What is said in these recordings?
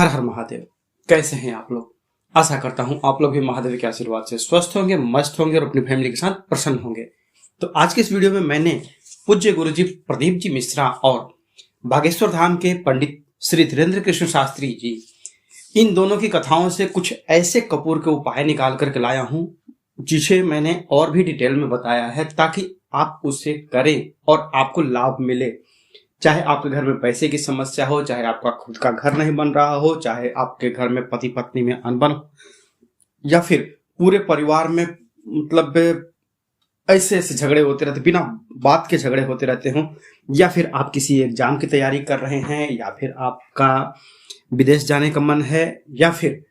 हर हर महादेव। कैसे हैं आप लोग? आशा करता हूं आप लोग भी महादेव के आशीर्वाद से स्वस्थ होंगे, मस्त होंगे और अपनी फैमिली के साथ प्रसन्न होंगे। तो आज के इस वीडियो में मैंने पूज्य गुरुजी प्रदीप जी मिश्रा और बागेश्वर धाम के पंडित श्री धीरेन्द्र कृष्ण शास्त्री जी, इन दोनों की कथाओं से कुछ ऐसे कपूर के उपाय निकाल करके लाया हूं जिसे मैंने और भी डिटेल में बताया है, ताकि आप उसे करें और आपको लाभ मिले। चाहे आपके घर में पैसे की समस्या हो, चाहे आपका खुद का घर नहीं बन रहा हो, चाहे आपके घर में पति पत्नी में अनबन हो, या फिर पूरे परिवार में मतलब ऐसे ऐसे झगड़े होते रहते, बिना बात के झगड़े होते रहते हों, या फिर आप किसी एग्जाम की तैयारी कर रहे हैं, या फिर आपका विदेश जाने का मन है, या फिर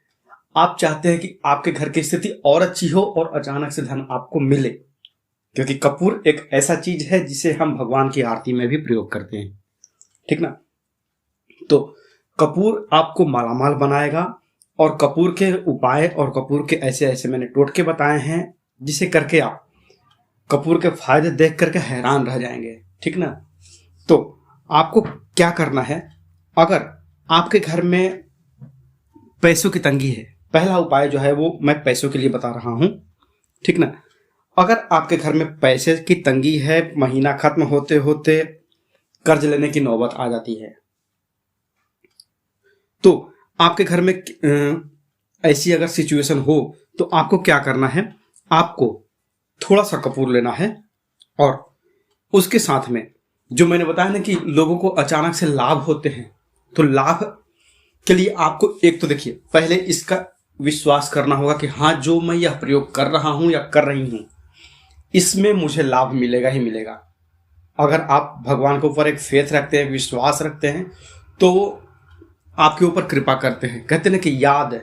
आप चाहते हैं कि आपके घर की स्थिति और अच्छी हो और अचानक से धन आपको मिले। क्योंकि कपूर एक ऐसा चीज है जिसे हम भगवान की आरती में भी प्रयोग करते हैं, ठीक ना। तो कपूर आपको मालामाल बनाएगा, और कपूर के उपाय और कपूर के ऐसे ऐसे मैंने टोटके बताए हैं जिसे करके आप कपूर के फायदे देख करके हैरान रह जाएंगे, ठीक ना। तो आपको क्या करना है, अगर आपके घर में पैसों की तंगी है, पहला उपाय जो है वो मैं पैसों के लिए बता रहा हूं, ठीक ना। अगर आपके घर में पैसे की तंगी है, महीना खत्म होते होते कर्ज लेने की नौबत आ जाती है, तो आपके घर में ऐसी अगर सिचुएशन हो तो आपको क्या करना है, आपको थोड़ा सा कपूर लेना है, और उसके साथ में जो मैंने बताया ना कि लोगों को अचानक से लाभ होते हैं, तो लाभ के लिए आपको एक तो देखिए, पहले इसका विश्वास करना होगा कि हाँ, जो मैं यह प्रयोग कर रहा हूं या कर रही हूं, इसमें मुझे लाभ मिलेगा ही मिलेगा। अगर आप भगवान के ऊपर एक फेथ रखते हैं, विश्वास रखते हैं, तो वो आपके ऊपर कृपा करते हैं। कहते हैं कि याद,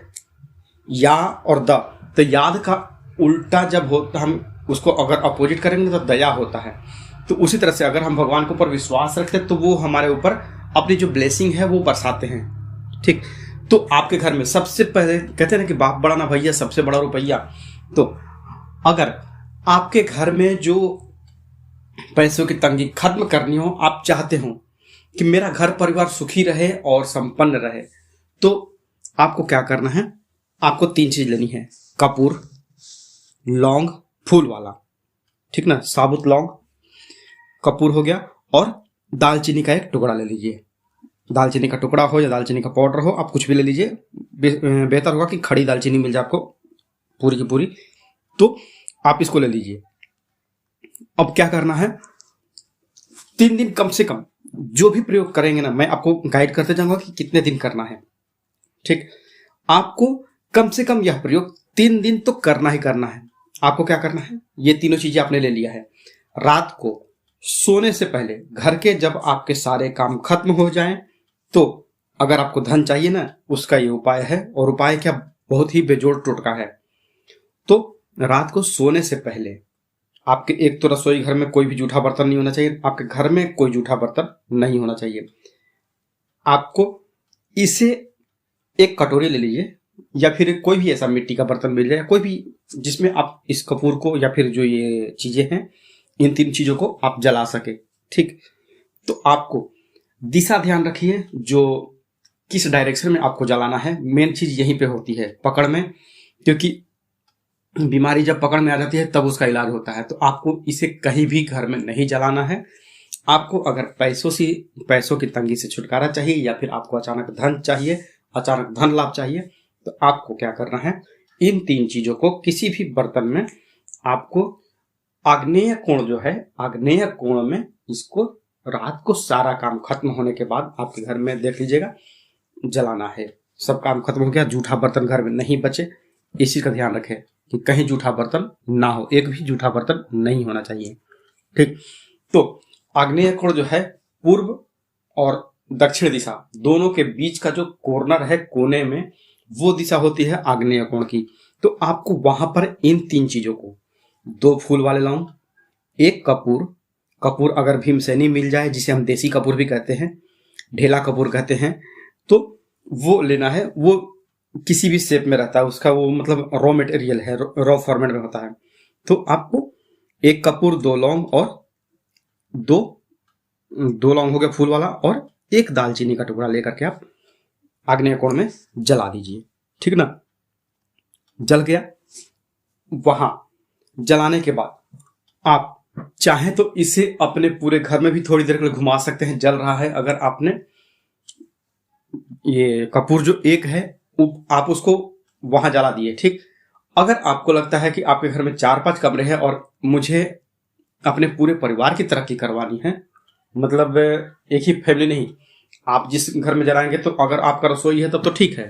या और द, तो याद का उल्टा जब होता, हम उसको अगर अपोजिट करेंगे तो दया होता है। तो उसी तरह से अगर हम भगवान के ऊपर विश्वास रखते हैं तो वो हमारे ऊपर अपनी जो ब्लेसिंग है वो बरसाते हैं, ठीक। तो आपके घर में सबसे पहले कहते हैं ना कि बाप बड़ा ना भैया, सबसे बड़ा रुपया। तो अगर आपके घर में जो पैसों की तंगी खत्म करनी हो, आप चाहते हो कि मेरा घर परिवार सुखी रहे और संपन्न रहे, तो आपको क्या करना है, आपको 3 चीज लेनी है। कपूर, लौंग फूल वाला, ठीक ना, साबुत लौंग, कपूर हो गया, और दालचीनी का एक टुकड़ा ले लीजिए। दालचीनी का टुकड़ा हो या दालचीनी का पाउडर हो, आप कुछ भी ले लीजिए। बेहतर होगा कि खड़ी दालचीनी मिल जाए आपको पूरी की पूरी, तो आप इसको ले लीजिए। अब क्या करना है, 3 दिन कम से कम जो भी प्रयोग करेंगे ना, मैं आपको गाइड करते जाऊंगा कि कितने दिन करना है, ठीक। आपको कम से कम यह प्रयोग 3 दिन तो करना ही करना है। आपको क्या करना है, ये तीनों चीजें आपने ले लिया है। रात को सोने से पहले घर के जब आपके सारे काम खत्म हो जाएं, तो अगर आपको धन चाहिए ना, उसका ये उपाय है। और उपाय क्या, बहुत ही बेजोड़ टोटका है। तो रात को सोने से पहले आपके एक तो रसोई घर में कोई भी जूठा बर्तन नहीं होना चाहिए, आपके घर में कोई जूठा बर्तन नहीं होना चाहिए। आपको इसे एक कटोरी ले लीजिए, या फिर कोई भी ऐसा मिट्टी का बर्तन मिल जाए, कोई भी जिसमें आप इस कपूर को या फिर जो ये चीजें हैं, इन 3 चीजों को आप जला सके, ठीक। तो आपको दिशा ध्यान रखिए, जो किस डायरेक्शन में आपको जलाना है। मेन चीज यहीं पे होती है, पकड़ में, क्योंकि बीमारी जब पकड़ में आ जाती है तब उसका इलाज होता है। तो आपको इसे कहीं भी घर में नहीं जलाना है। आपको अगर पैसों की तंगी से छुटकारा चाहिए, या फिर आपको अचानक धन चाहिए, अचानक धन लाभ चाहिए, तो आपको क्या करना है, इन 3 चीजों को किसी भी बर्तन में आपको आग्नेय कोण जो है, आग्नेय कोण में इसको रात को सारा काम खत्म होने के बाद आपके घर में देख लीजिएगा जलाना है। सब काम खत्म हो गया, जूठा बर्तन घर में नहीं बचे, इसी का ध्यान रखें कि कहीं जूठा बर्तन ना हो, एक भी जूठा बर्तन नहीं होना चाहिए, ठीक। तो आग्नेय कोण जो है, पूर्व और दक्षिण दिशा दोनों के बीच का जो कॉर्नर है कोने में, वो दिशा होती है आग्नेय कोण की। तो आपको वहां पर इन 3 चीजों को, 2 फूल वाले लौंग, 1 कपूर, कपूर अगर भीमसेनी मिल जाए, जिसे हम देसी कपूर भी कहते हैं, ढेला कपूर कहते हैं, तो वो लेना है। वो किसी भी शेप में रहता है उसका, वो मतलब रॉ मटेरियल है, रॉ फॉर्मेट में होता है। तो आपको 1 कपूर, 2 लौंग, और 2 लौंग हो गया फूल वाला, और 1 दालचीनी का टुकड़ा लेकर के आप आग्नेय कोण में जला दीजिए, ठीक ना। जल गया। वहां जलाने के बाद आप चाहें तो इसे अपने पूरे घर में भी थोड़ी देर के लिए घुमा सकते हैं, जल रहा है। अगर आपने ये कपूर जो एक है आप उसको वहां जला दिए, ठीक। अगर आपको लगता है कि आपके घर में 4-5 कमरे हैं और मुझे अपने पूरे परिवार की तरक्की करवानी है, मतलब एक ही फैमिली नहीं, आप जिस घर में जलाएंगे तो अगर आपका रसोई है तब तो ठीक है,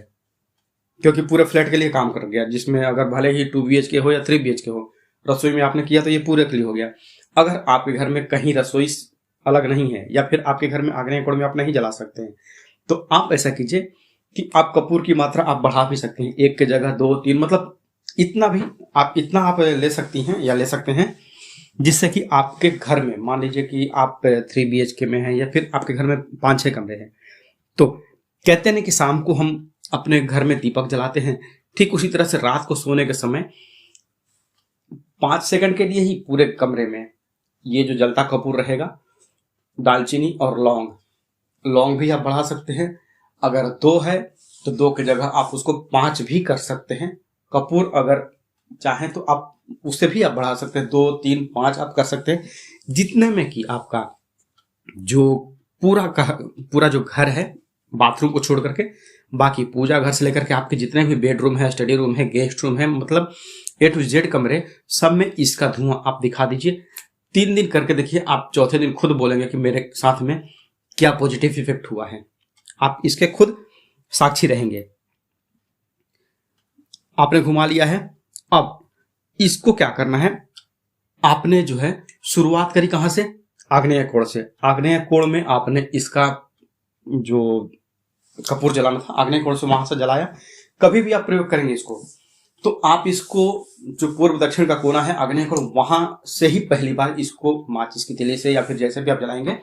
क्योंकि पूरे फ्लैट के लिए काम कर गया, जिसमें अगर भले ही 2 BHK हो या 3 BHK हो, रसोई में आपने किया तो ये पूरे के लिए हो गया। अगर आपके घर में कहीं रसोई अलग नहीं है या फिर आपके घर में आग्नेय कोण में आप नहीं जला सकते हैं, तो आप ऐसा कीजिए कि आप कपूर की मात्रा आप बढ़ा भी सकते हैं, 1 की जगह 2-3, मतलब इतना आप ले सकती हैं या ले सकते हैं, जिससे कि आपके घर में, मान लीजिए कि आप 3 BHK में हैं या फिर आपके घर में 5-6 कमरे हैं, तो कहते हैं कि शाम को हम अपने घर में दीपक जलाते हैं, ठीक उसी तरह से रात को सोने के समय 5 सेकंड के लिए ही पूरे कमरे में ये जो जलता कपूर रहेगा, दालचीनी और लौंग भी आप बढ़ा सकते हैं। अगर 2 है तो 2 की जगह आप उसको 5 भी कर सकते हैं। कपूर अगर चाहें तो आप उससे भी आप बढ़ा सकते हैं, 2, 3, 5 आप कर सकते हैं, जितने में कि आपका जो पूरा जो घर है, बाथरूम को छोड़ करके बाकी पूजा घर से लेकर के आपके जितने भी बेडरूम है, स्टडी रूम है, गेस्ट रूम है, मतलब A to Z कमरे, सब में इसका धुआं आप दिखा दीजिए। 3 दिन करके देखिए, आप चौथे दिन खुद बोलेंगे कि मेरे साथ में क्या पॉजिटिव इफेक्ट हुआ है। आप इसके खुद साक्षी रहेंगे। आपने घुमा लिया है। अब इसको क्या करना है, आपने जो है शुरुआत करी कहां से, आग्नेय कोण से। आग्नेय कोण में आपने इसका जो कपूर जलाना था, आग्नेय कोण से वहां से जलाया। कभी भी आप प्रयोग करेंगे इसको तो आप इसको जो पूर्व दक्षिण का कोना है, आग्नेय कोण, वहां से ही पहली बार इसको माचिस की तीली से या फिर जैसे भी आप जलाएंगे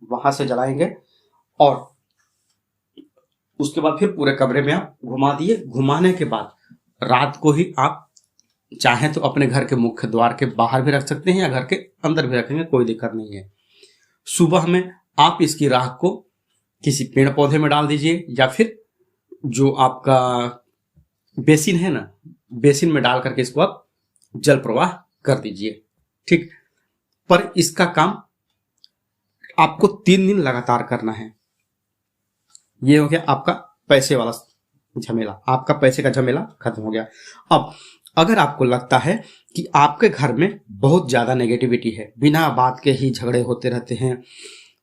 वहां से जलाएंगे, और उसके बाद फिर पूरे कमरे में आप घुमा दिए। घुमाने के बाद रात को ही आप चाहें तो अपने घर के मुख्य द्वार के बाहर भी रख सकते हैं या घर के अंदर भी रखेंगे, कोई दिक्कत नहीं है। सुबह में आप इसकी राख को किसी पेड़ पौधे में डाल दीजिए या फिर जो आपका बेसिन है ना, बेसिन में डाल करके इसको आप जल प्रवाह कर दीजिए, ठीक। पर इसका काम आपको 3 दिन लगातार करना है। ये हो गया आपका पैसे वाला झमेला, आपका पैसे का झमेला खत्म हो गया। अब अगर आपको लगता है कि आपके घर में बहुत ज्यादा नेगेटिविटी है, बिना बात के ही झगड़े होते रहते हैं,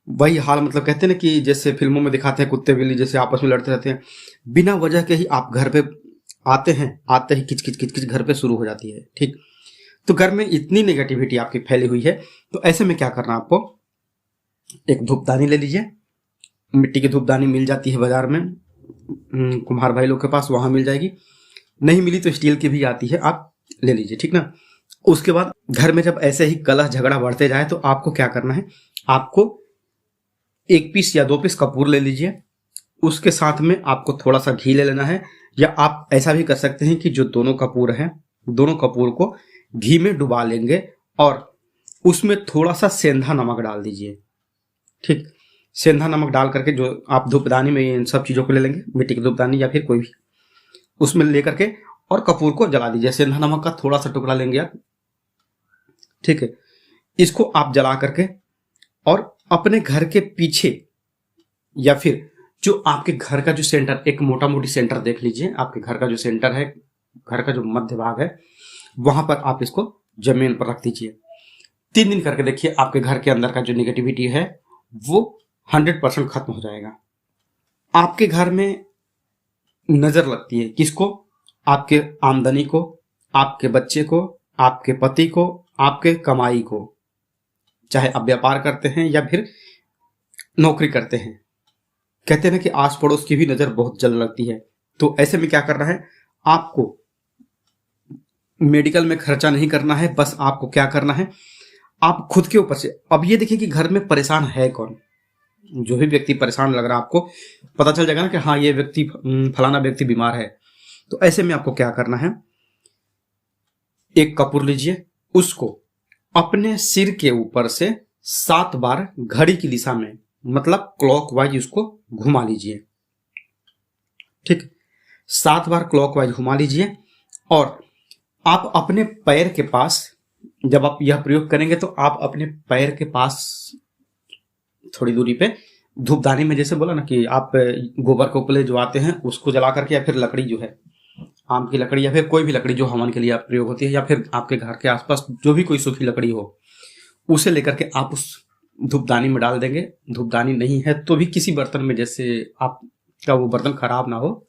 वही हाल, मतलब कहते हैं ना कि जैसे फिल्मों में दिखाते हैं कुत्ते बिल्ली जैसे आपस में लड़ते रहते हैं, बिना वजह के ही आप घर पे आते ही किच किच घर पे शुरू हो जाती है, ठीक। तो घर में इतनी नेगेटिविटी आपकी फैली हुई है, तो ऐसे में क्या करना, आपको एक धूपदानी ले लीजिए। मिट्टी की धूपदानी मिल जाती है बाजार में, कुम्हार भाई लोग के पास, वहां मिल जाएगी। नहीं मिली तो स्टील की भी आती है, आप ले लीजिए, ठीक ना। उसके बाद घर में जब ऐसे ही कलह झगड़ा बढ़ते जाए तो आपको क्या करना है, आपको 1 पीस या 2 पीस कपूर ले लीजिए। उसके साथ में आपको थोड़ा सा घी ले लेना है, या आप ऐसा भी कर सकते हैं कि जो दोनों कपूर हैं, दोनों कपूर को घी में डुबा लेंगे और उसमें थोड़ा सा सेंधा नमक डाल दीजिए, ठीक। सेंधा नमक डाल करके जो आप धूपदानी में इन सब चीजों को ले लेंगे, मिट्टी की धूपदानी या फिर कोई भी, उसमें लेकर के और कपूर को जला दीजिए। सेंधा नमक का थोड़ा सा टुकड़ा लेंगे आप, ठीक है। इसको आप जला करके और अपने घर के पीछे या फिर जो आपके घर का जो सेंटर, एक मोटा मोटी सेंटर देख लीजिए, आपके घर का जो सेंटर है, घर का जो मध्य भाग है, वहां पर आप इसको जमीन पर रख दीजिए। 3 दिन करके देखिए, आपके घर के अंदर का जो निगेटिविटी है वो 100% खत्म हो जाएगा। आपके घर में नजर लगती है किसको, आपके आमदनी को, आपके बच्चे को, आपके पति को, आपके कमाई को, चाहे आप व्यापार करते हैं या फिर नौकरी करते हैं। कहते हैं कि आस पड़ोस की भी नजर बहुत जल्द लगती है। तो ऐसे में क्या करना है, आपको मेडिकल में खर्चा नहीं करना है, बस आपको क्या करना है, आप खुद के ऊपर से, अब ये देखिए कि घर में परेशान है कौन। जो भी व्यक्ति परेशान लग रहा है, आपको पता चल जाएगा ना कि हाँ ये व्यक्ति, फलाना व्यक्ति बीमार है। तो ऐसे में आपको क्या करना है, एक कपूर लीजिए, उसको अपने सिर के ऊपर से 7 बार घड़ी की दिशा में, मतलब क्लॉकवाइज उसको घुमा लीजिए। ठीक, 7 बार क्लॉकवाइज घुमा लीजिए। और आप अपने पैर के पास, जब आप यह प्रयोग करेंगे तो आप अपने पैर के पास थोड़ी दूरी पे धूपदानी में, जैसे बोला ना कि आप गोबर के उपले जो आते हैं उसको जला करके, या फिर लकड़ी जो है आम की लकड़ी या फिर कोई भी लकड़ी जो हवन के लिए आप प्रयोग होती है, या फिर आपके घर के आसपास जो भी कोई सूखी लकड़ी हो, उसे लेकर के आप उस धूपदानी में डाल देंगे। धूपदानी नहीं है तो भी किसी बर्तन में, जैसे आपका वो बर्तन खराब ना हो,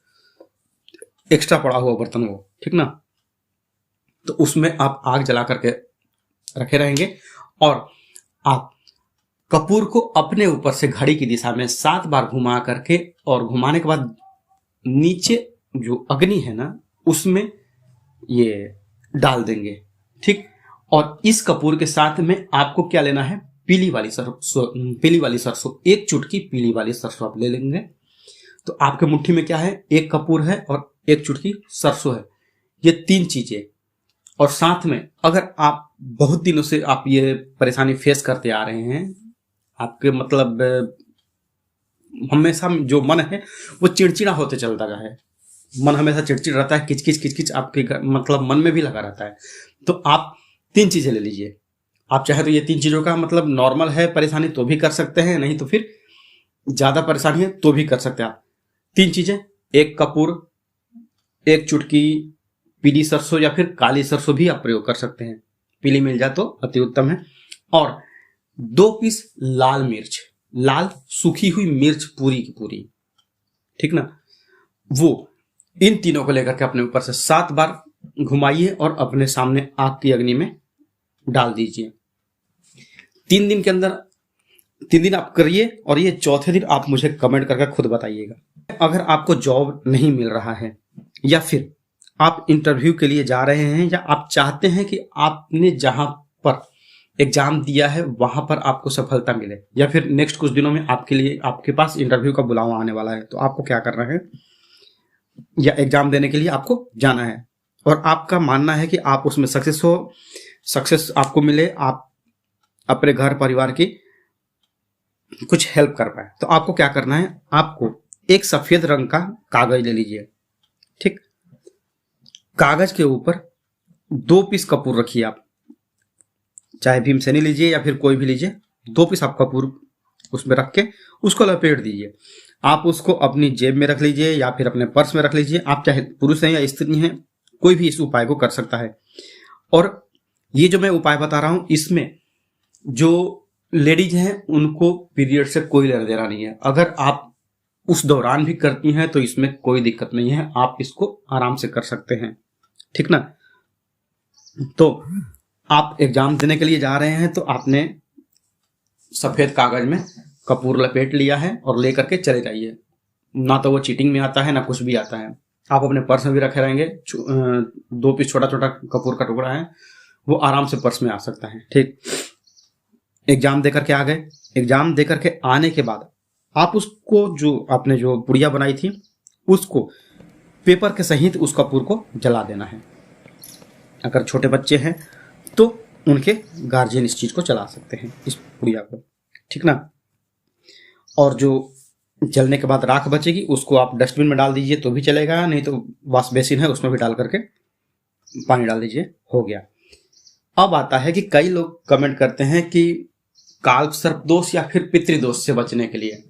एक्स्ट्रा पड़ा हुआ बर्तन हो, ठीक ना, तो उसमें आप आग जला करके रखे रहेंगे और आप कपूर को अपने ऊपर से घड़ी की दिशा में 7 बार घुमा करके, और घुमाने के बाद नीचे जो अग्नि है ना उसमें ये डाल देंगे। ठीक, और इस कपूर के साथ में आपको क्या लेना है, पीली वाली सरसों, एक चुटकी पीली वाली सरसों आप ले लेंगे। तो आपके मुट्ठी में क्या है, एक कपूर है और एक चुटकी सरसों है, ये 3 चीजें। और साथ में अगर आप बहुत दिनों से आप ये परेशानी फेस करते आ रहे हैं, आपके मतलब हमेशा जो मन है वो चिड़चिड़ा होते चलता रहा है, मन हमेशा चिड़चिड़ रहता है, किचकिच किचकिच आपके मतलब मन में भी लगा रहता है, तो आप 3 चीजें ले लीजिए। आप चाहे तो ये 3 चीजों का मतलब नॉर्मल है परेशानी तो भी कर सकते हैं, नहीं तो फिर ज्यादा परेशानी है तो भी कर सकते हैं आप। 3 चीजें, एक कपूर, एक चुटकी पीली सरसों या फिर काली सरसों भी आप प्रयोग कर सकते हैं, पीली मिल जाए तो अति उत्तम है। और 2 पीस लाल मिर्च, लाल सूखी हुई मिर्च पूरी की पूरी, ठीक ना, वो इन तीनों को लेकर के अपने ऊपर से 7 बार घुमाइए और अपने सामने आग की अग्नि में डाल दीजिए। 3 दिन के अंदर, 3 दिन आप करिए और ये चौथे दिन आप मुझे कमेंट करके खुद बताइएगा। अगर आपको जॉब नहीं मिल रहा है, या फिर आप इंटरव्यू के लिए जा रहे हैं, या आप चाहते हैं कि आपने जहां पर एग्जाम दिया है वहां पर आपको सफलता मिले, या फिर नेक्स्ट कुछ दिनों में आपके लिए आपके पास इंटरव्यू का बुलावा आने वाला है, तो आपको क्या करना है, या एग्जाम देने के लिए आपको जाना है और आपका मानना है कि आप उसमें सक्सेस आपको मिले, आप अपने घर परिवार की कुछ हेल्प कर पाए, तो आपको क्या करना है, आपको एक सफेद रंग का कागज ले लीजिए। ठीक, कागज के ऊपर 2 पीस कपूर रखिए, आप चाहे भीमसेनी लीजिए या फिर कोई भी लीजिए, 2 पीस आप कपूर उसमें रख के उसको लपेट दीजिए। आप उसको अपनी जेब में रख लीजिए या फिर अपने पर्स में रख लीजिए। आप चाहे पुरुष हैं या स्त्री हैं, कोई भी इस उपाय को कर सकता है। और ये जो मैं उपाय बता रहा हूं, इसमें जो लेडीज हैं उनको पीरियड से कोई लेना देना नहीं है। अगर आप उस दौरान भी करती हैं तो इसमें कोई दिक्कत नहीं है, आप इसको आराम से कर सकते हैं, ठीक ना। तो आप एग्जाम देने के लिए जा रहे हैं तो आपने सफेद कागज में कपूर लपेट लिया है और लेकर के चले जाइए। ना तो वो चीटिंग में आता है ना कुछ भी आता है। आप अपने पर्स में भी रखे रहेंगे, 2 पीस छोटा छोटा कपूर का टुकड़ा है, वो आराम से पर्स में आ सकता है। ठीक, एग्जाम देकर के आ गए। एग्जाम देकर के आने के बाद आप उसको, जो आपने जो पुड़िया बनाई थी, उसको पेपर के सहित उस कपूर को जला देना है। अगर छोटे बच्चे हैं तो उनके गार्जियन इस चीज को जला सकते हैं, इस पुड़िया को, ठीक ना। और जो जलने के बाद राख बचेगी उसको आप डस्टबिन में डाल दीजिए तो भी चलेगा, नहीं तो वॉश बेसिन है उसमें भी डाल करके पानी डाल दीजिए, हो गया। अब आता है कि कई लोग कमेंट करते हैं कि काल सर्प दोष या फिर पितृदोष से बचने के लिए,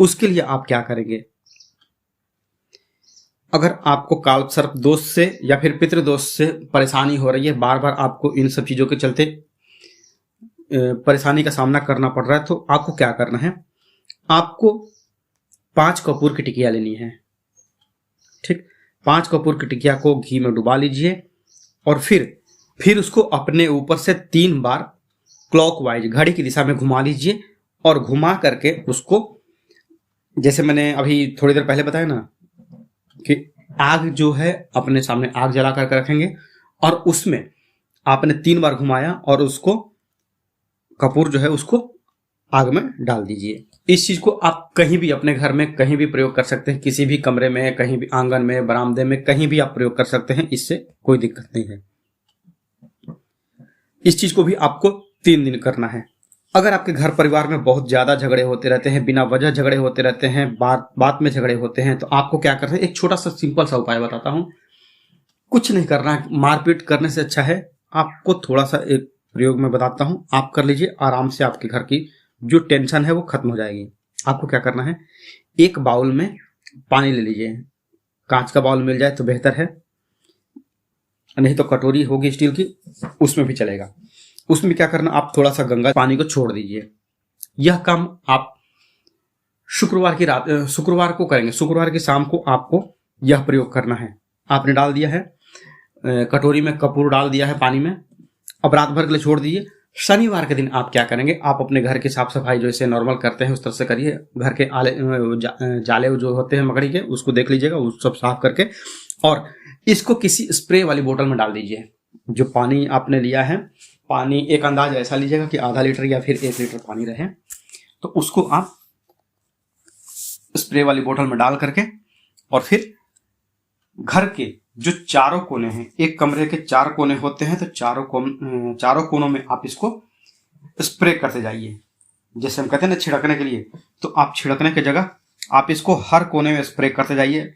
उसके लिए आप क्या करेंगे। अगर आपको काल सर्प दोष से या फिर पितृदोष से परेशानी हो रही है, बार बार आपको इन सब चीजों के चलते परेशानी का सामना करना पड़ रहा है, तो आपको क्या करना है, आपको 5 कपूर की टिकिया लेनी है। ठीक, 5 कपूर की टिकिया को घी में डुबा लीजिए और फिर उसको अपने ऊपर से 3 बार क्लॉकवाइज घड़ी की दिशा में घुमा लीजिए। और घुमा करके उसको, जैसे मैंने अभी थोड़ी देर पहले बताया ना कि आग जो है अपने सामने आग जला करके रखेंगे और उसमें आपने 3 बार घुमाया और उसको कपूर जो है उसको आग में डाल दीजिए। इस चीज को आप कहीं भी अपने घर में कहीं भी प्रयोग कर सकते हैं, किसी भी कमरे में, कहीं भी आंगन में, बरामदे में, कहीं भी आप प्रयोग कर सकते हैं, इससे कोई दिक्कत नहीं है। इस चीज को भी आपको 3 दिन करना है। अगर आपके घर परिवार में बहुत ज्यादा झगड़े होते रहते हैं, बिना वजह झगड़े होते रहते हैं, बात बात में झगड़े होते हैं, तो आपको क्या करना है, एक छोटा सा सिंपल सा उपाय बताता हूं। कुछ नहीं करना है, मारपीट करने से अच्छा है आपको थोड़ा सा एक प्रयोग में बताता हूं, आप कर लीजिए, आराम से आपके घर की जो टेंशन है वो खत्म हो जाएगी। आपको क्या करना है, एक बाउल में पानी ले लीजिए, कांच का बाउल मिल जाए तो बेहतर है, नहीं तो कटोरी होगी स्टील की, उसमें भी चलेगा। उसमें क्या करना, आप थोड़ा सा गंगा पानी को छोड़ दीजिए। यह काम आप शुक्रवार को करेंगे। शुक्रवार की शाम को आपको यह प्रयोग करना है। आपने डाल दिया है कटोरी में, कपूर डाल दिया है पानी में, अब रात भर के लिए छोड़ दीजिए। शनिवार के दिन आप क्या करेंगे, आप अपने घर की साफ सफाई जो इसे नॉर्मल करते हैं उस तरह से करिए। घर के जाले जो होते हैं मकड़ी के, उसको देख लीजिएगा, उस सब साफ करके, और इसको किसी स्प्रे वाली बोतल में डाल दीजिए। जो पानी आपने लिया है, पानी एक अंदाज ऐसा लीजिएगा कि आधा लीटर या फिर 1 लीटर पानी रहे, तो उसको आप स्प्रे वाली बोतल में डाल करके, और फिर घर के जो चारों कोने हैं, एक कमरे के 4 कोने होते हैं, तो चारों कोनों में आप इसको स्प्रे करते जाइए। जैसे हम कहते हैं ना छिड़कने के लिए, तो आप छिड़कने की जगह आप इसको हर कोने में स्प्रे करते जाइए।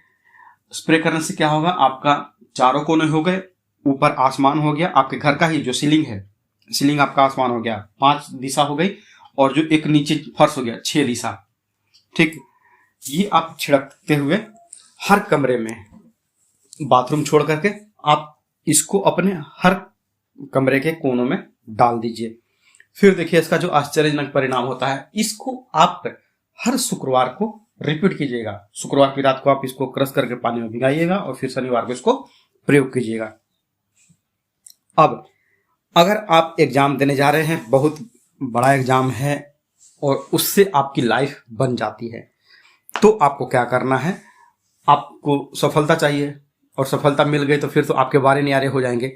स्प्रे करने से क्या होगा, आपका चारों कोने हो गए, ऊपर आसमान हो गया, आपके घर का ही जो सीलिंग है, सीलिंग आपका आसमान हो गया, 5 दिशा हो गई, और जो एक नीचे फर्श हो गया 6 दिशा। ठीक, ये आप छिड़कते हुए हर कमरे में, बाथरूम छोड़ करके आप इसको अपने हर कमरे के कोनों में डाल दीजिए। फिर देखिए इसका जो आश्चर्यजनक परिणाम होता है। इसको आप हर शुक्रवार को रिपीट कीजिएगा। शुक्रवार की रात को आप इसको क्रश करके पानी में भिगाइएगा और फिर शनिवार को इसको प्रयोग कीजिएगा। अब अगर आप एग्जाम देने जा रहे हैं, बहुत बड़ा एग्जाम है और उससे आपकी लाइफ बन जाती है, तो आपको क्या करना है, आपको सफलता चाहिए, और सफलता मिल गई तो फिर तो आपके वारे न्यारे हो जाएंगे।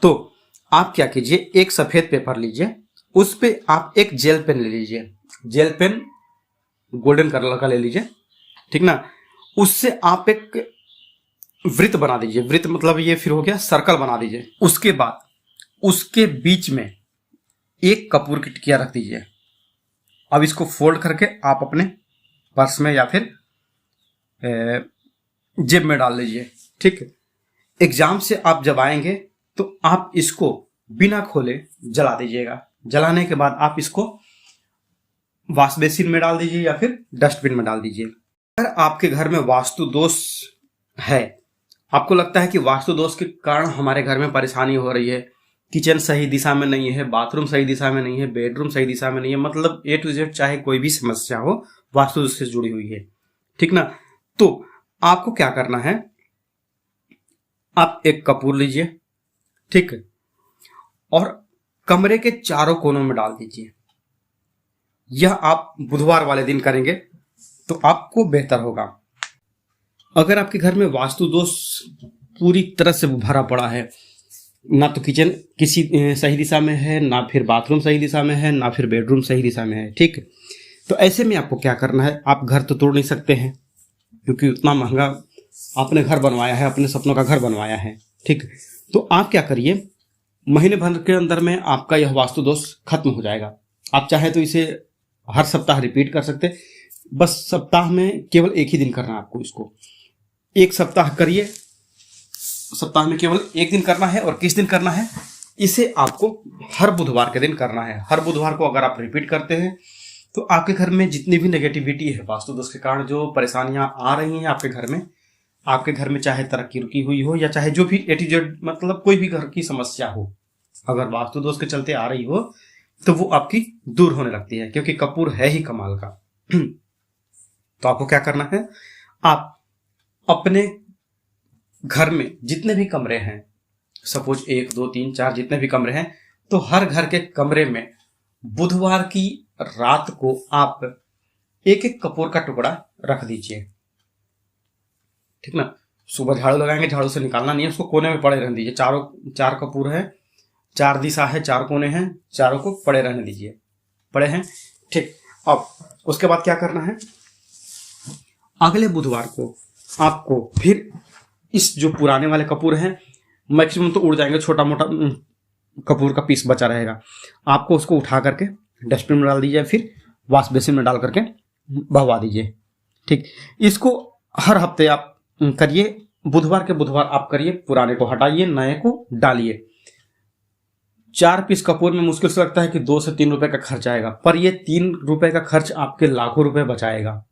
तो आप क्या कीजिए, एक सफेद पेपर लीजिए, उस पे आप एक जेल पेन ले लीजिए। जेल पेन गोल्डन कलर का ले लीजिए, ठीक ना। उससे आप एक वृत्त बना दीजिए। वृत्त मतलब ये फिर हो गया सर्कल बना दीजिए। उसके बाद उसके बीच में एक कपूर की टिकिया रख दीजिए। अब इसको फोल्ड करके आप अपने पर्स में या फिर जेब में डाल लीजिए। ठीक, एग्जाम से आप जब आएंगे तो आप इसको बिना खोले जला दीजिएगा। जलाने के बाद आप इसको वॉश बेसिन में डाल दीजिए या फिर डस्टबिन में डाल दीजिए। अगर आपके घर में वास्तु दोष है, आपको लगता है कि वास्तु दोष के कारण हमारे घर में परेशानी हो रही है, किचन सही दिशा में नहीं है, बाथरूम सही दिशा में नहीं है, बेडरूम सही दिशा में नहीं है, मतलब A to Z चाहे कोई भी समस्या हो वास्तु दोष से जुड़ी हुई है, ठीक ना। तो आपको क्या करना है, आप एक कपूर लीजिए, ठीक, और कमरे के चारों कोनों में डाल दीजिए। यह आप बुधवार वाले दिन करेंगे तो आपको बेहतर होगा। अगर आपके घर में वास्तु दोष पूरी तरह से भरा पड़ा है, ना तो किचन किसी सही दिशा में है, ना फिर बाथरूम सही दिशा में है, ना फिर बेडरूम सही दिशा में है, ठीक, तो ऐसे में आपको क्या करना है, आप घर तो तोड़ नहीं सकते हैं क्योंकि उतना महंगा आपने घर बनवाया है, अपने सपनों का घर बनवाया है, ठीक। तो आप क्या करिए, महीने भर के अंदर में आपका यह वास्तु दोष खत्म हो जाएगा। आप चाहे तो इसे हर सप्ताह रिपीट कर सकते, बस सप्ताह में केवल एक ही दिन करना है आपको। इसको एक सप्ताह करिए, सप्ताह में केवल एक दिन करना है। और किस दिन करना है, इसे आपको हर बुधवार के दिन करना है। हर बुधवार को अगर आप रिपीट करते हैं तो आपके घर में जितनी भी नेगेटिविटी है, वास्तु दोष के कारण जो परेशानियां आ रही हैं आपके घर में चाहे तरक्की रुकी हुई हो या चाहे जो भी A to Z मतलब कोई भी घर की समस्या हो, अगर वास्तु दोष के चलते आ रही हो तो वो आपकी दूर होने लगती है, क्योंकि कपूर है ही कमाल का। तो आपको क्या करना है, आप अपने घर में जितने भी कमरे हैं, सपोज 1 2 3 4 जितने भी कमरे हैं, तो हर घर के कमरे में बुधवार की रात को आप एक एक कपूर का टुकड़ा रख दीजिए, ठीक ना। सुबह झाड़ू लगाएंगे, झाड़ू से निकालना नहीं है, उसको कोने में पड़े रहने दीजिए। चार कपूर है, 4 दिशा है, 4 कोने हैं, चारों को पड़े रहने दीजिए। पड़े हैं, ठीक। अब उसके बाद क्या करना है, अगले बुधवार को आपको फिर इस जो पुराने वाले कपूर हैं, मैक्सिमम तो उड़ जाएंगे, छोटा मोटा कपूर का पीस बचा रहेगा, आपको उसको उठा करके डस्टबिन में डाल दीजिए, फिर वॉश बेसिन में डाल करके बहवा दीजिए। ठीक, इसको हर हफ्ते आप करिए, बुधवार के बुधवार आप करिए, पुराने को हटाइए, नए को डालिए। 4 पीस कपूर में मुश्किल से लगता है कि 2 से 3 रुपए का खर्च आएगा, पर ये 3 रुपए का खर्च आपके लाखों रुपए बचाएगा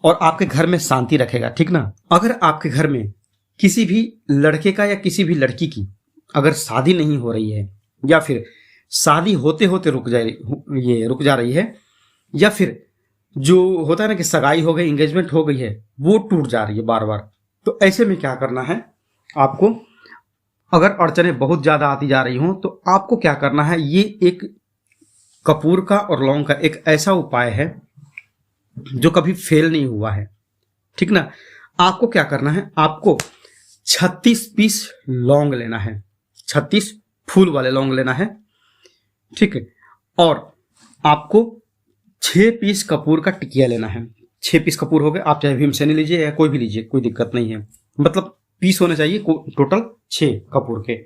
और आपके घर में शांति रखेगा। ठीक ना। अगर आपके घर में किसी भी लड़के का या किसी भी लड़की की अगर शादी नहीं हो रही है, या फिर शादी होते होते रुक जा रही है, या फिर जो होता है ना कि सगाई हो गई, एंगेजमेंट हो गई है, वो टूट जा रही है बार बार, तो ऐसे में क्या करना है आपको, अगर अड़चने बहुत ज्यादा आती जा रही हों तो आपको क्या करना है, ये एक कपूर का और लौंग का एक ऐसा उपाय है जो कभी फेल नहीं हुआ है। ठीक ना। आपको क्या करना है, आपको 36 पीस लौंग लेना है, 36 फूल वाले लौंग लेना है। ठीक है। और आपको 6 पीस कपूर का टिकिया लेना है। 6 पीस कपूर हो गए, आप चाहे भीमसेनी लीजिए या कोई भी लीजिए, कोई दिक्कत नहीं है, मतलब पीस होने चाहिए टोटल 6 कपूर के।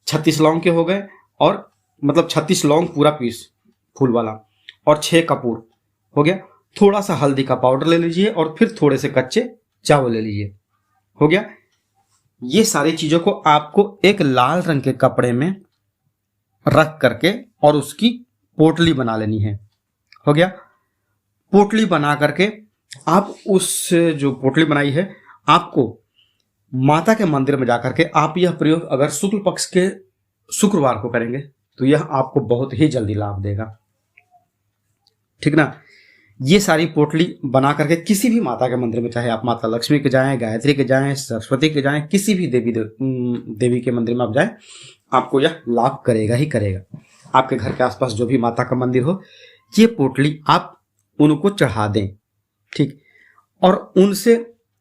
36 लौंग के हो गए, और मतलब 36 लौंग पूरा पीस फूल वाला, और 6 कपूर हो गया। थोड़ा सा हल्दी का पाउडर ले लीजिए, और फिर थोड़े से कच्चे चावल ले लीजिए, हो गया। ये सारी चीजों को आपको एक लाल रंग के कपड़े में रख करके और उसकी पोटली बना लेनी है, हो गया। पोटली बना करके आप उस जो पोटली बनाई है, आपको माता के मंदिर में जाकर के आप यह प्रयोग अगर शुक्ल पक्ष के शुक्रवार को करेंगे तो यह आपको बहुत ही जल्दी लाभ देगा। ठीक ना। ये सारी पोटली बना करके किसी भी माता के मंदिर में, चाहे आप माता लक्ष्मी के जाएं, गायत्री के जाएं, सरस्वती के जाएं, किसी भी देवी के मंदिर में आप जाएं, आपको यह लाभ करेगा ही करेगा। आपके घर के आसपास जो भी माता का मंदिर हो, ये पोटली आप उनको चढ़ा दें। ठीक। और उनसे